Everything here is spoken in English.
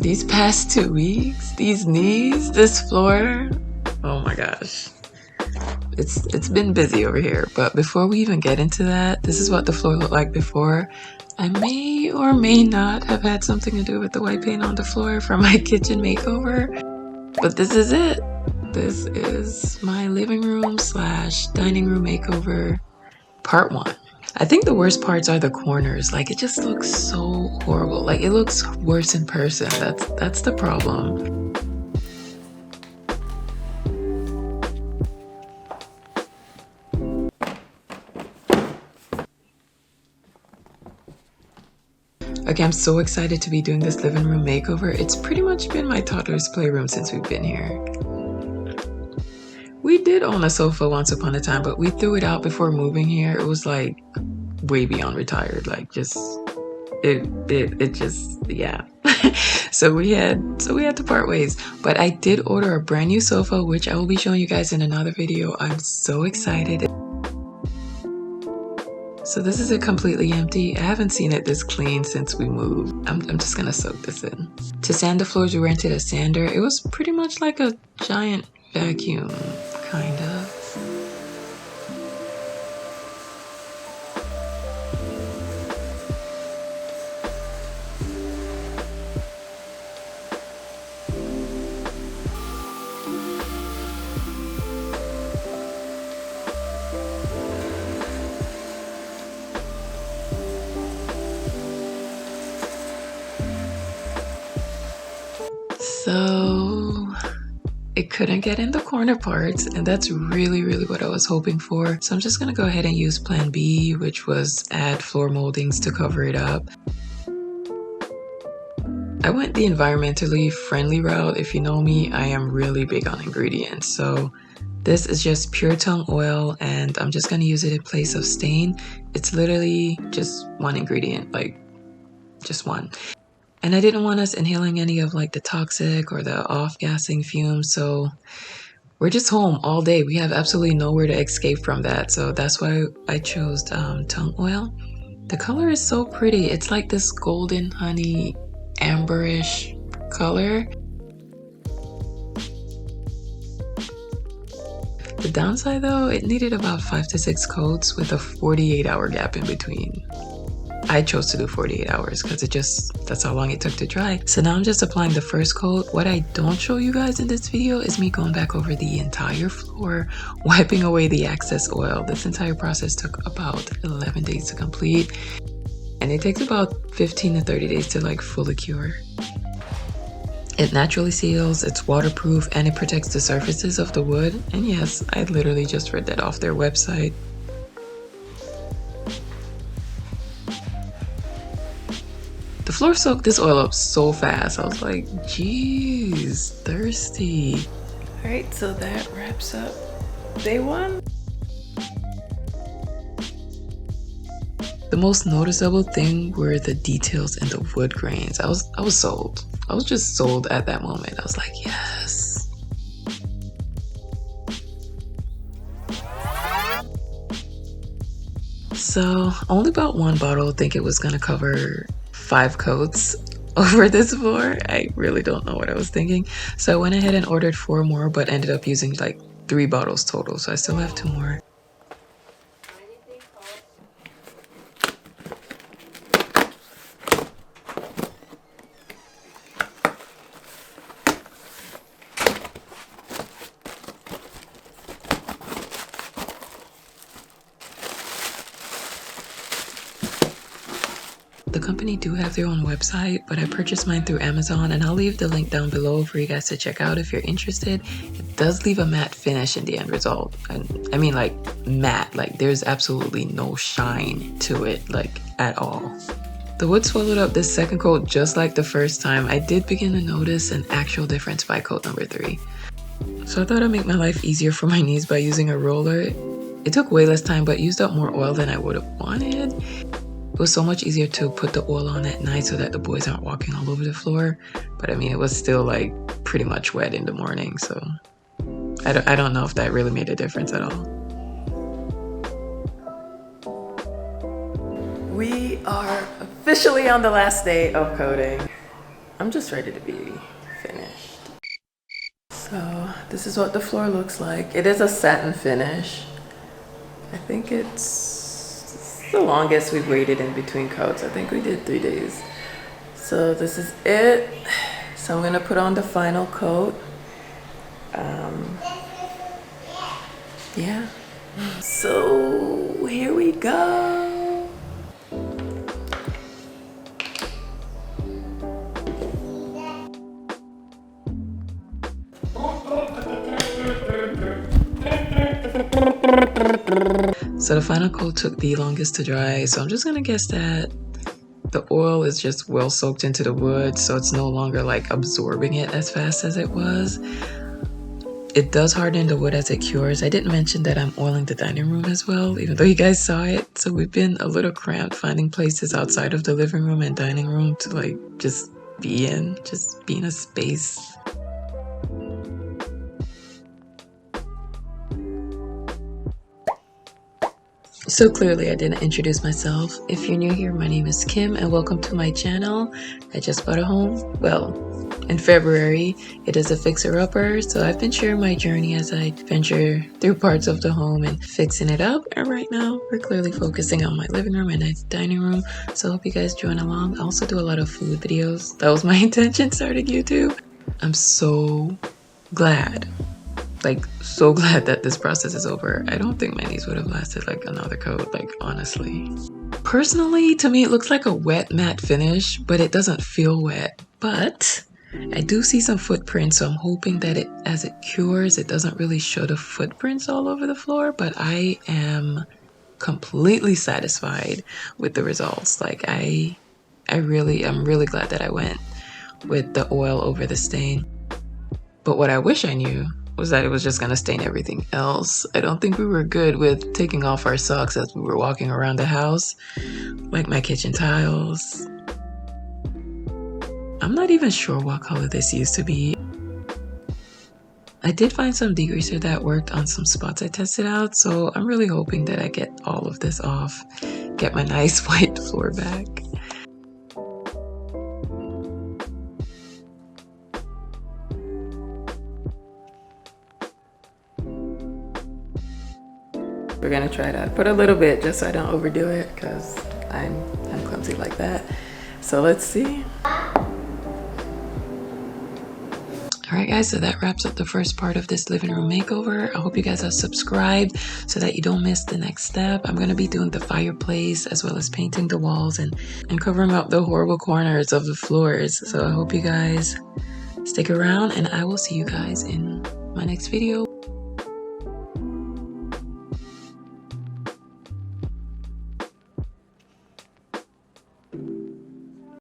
These past 2 weeks, these knees, this floor, oh my gosh. It's been busy over here, but before we even get into that, this is what the floor looked like before. I may or may not have had something to do with the white paint on the floor from my kitchen makeover, but this is it. This is my living room / dining room makeover part 1. I think the worst parts are the corners. Like, it just looks so horrible. Like, it looks worse in person. That's the problem. Okay, I'm so excited to be doing this living room makeover. It's pretty much been my toddler's playroom since we've been here. We did own a sofa once upon a time, but we threw it out before moving here. It was like way beyond retired, like just it just, yeah. so we had to part ways, but I did order a brand new sofa, which I will be showing you guys in another video. I'm so excited. So this is it completely empty. I haven't seen it this clean since we moved. I'm just gonna soak this in. To sand the floors, we rented a sander. It was pretty much like a giant vacuum, kind of. So it couldn't get in the corner parts, and that's really what I was hoping for. So I'm just gonna go ahead and use plan B, which was add floor moldings to cover it up. I went the environmentally friendly route. If you know me, I am really big on ingredients. So this is just pure tung oil, and I'm just gonna use it in place of stain. It's literally just one ingredient, like just one. And I didn't want us inhaling any of like the toxic or the off-gassing fumes, so we're just home all day. We have absolutely nowhere to escape from that, so that's why I chose tung oil. The color is so pretty. It's like this golden honey amberish color. The downside though, it needed about 5 to 6 coats with a 48-hour gap in between. I chose to do 48 hours because that's how long it took to dry. So now I'm just applying the first coat. What I don't show you guys in this video is me going back over the entire floor, wiping away the excess oil. This entire process took about 11 days to complete, and it takes about 15 to 30 days to like fully cure. It naturally seals, it's waterproof, and it protects the surfaces of the wood. And yes, I literally just read that off their website. The floor soaked this oil up so fast. I was like, geez, thirsty. All right, so that wraps up day 1. The most noticeable thing were the details in the wood grains. I was sold. I was just sold at that moment. I was like, yes. So only about one bottle, I think it was gonna cover 5 coats over this floor. I really don't know what I was thinking. So I went ahead and ordered 4 more, but ended up using like 3 bottles total. So I still have 2 more. The company do have their own website, but I purchased mine through Amazon, and I'll leave the link down below for you guys to check out if you're interested. It does leave a matte finish in the end result. And I mean, like, matte, like there's absolutely no shine to it, like at all. The wood swallowed up this second coat just like the first time. I did begin to notice an actual difference by coat number 3. So I thought I'd make my life easier for my knees by using a roller. It took way less time, but used up more oil than I would have wanted. It was so much easier to put the oil on at night so that the boys aren't walking all over the floor. But I mean, it was still like pretty much wet in the morning. So I don't know if that really made a difference at all. We are officially on the last day of coating. I'm just ready to be finished. So this is what the floor looks like. It is a satin finish. I think it's the longest we've waited in between coats. I think we did 3 days. So this is it. So I'm gonna put on the final coat. Yeah. So here we go. So the final coat took the longest to dry, so I'm just gonna guess that the oil is just well soaked into the wood, so it's no longer like absorbing it as fast as it was. It does harden the wood as it cures. I didn't mention that I'm oiling the dining room as well, even though you guys saw it. So we've been a little cramped finding places outside of the living room and dining room to like just be in a space. So clearly I didn't introduce myself. If you're new here, my name is Kim and welcome to my channel. I just bought a home. Well, in February. It is a fixer-upper, so I've been sharing my journey as I venture through parts of the home and fixing it up. And right now, we're clearly focusing on my living room and dining room, so I hope you guys join along. I also do a lot of food videos. That was my intention starting YouTube. I'm so glad. Like, so glad that this process is over. I don't think my knees would have lasted like another coat, like honestly. Personally, to me, it looks like a wet matte finish, but it doesn't feel wet. But I do see some footprints, so I'm hoping that as it cures, it doesn't really show the footprints all over the floor, but I am completely satisfied with the results. Like I'm really glad that I went with the oil over the stain. But what I wish I knew was that it was just gonna stain everything else. I don't think we were good with taking off our socks as we were walking around the house, like my kitchen tiles. I'm not even sure what color this used to be. I did find some degreaser that worked on some spots I tested out, so I'm really hoping that I get all of this off, get my nice white floor back. We're gonna try to put a little bit just so I don't overdo it, because I'm clumsy like that. So let's see. Alright guys, so that wraps up the first part of this living room makeover. I hope you guys are subscribed so that you don't miss the next step. I'm going to be doing the fireplace as well as painting the walls and covering up the horrible corners of the floors. So I hope you guys stick around and I will see you guys in my next video.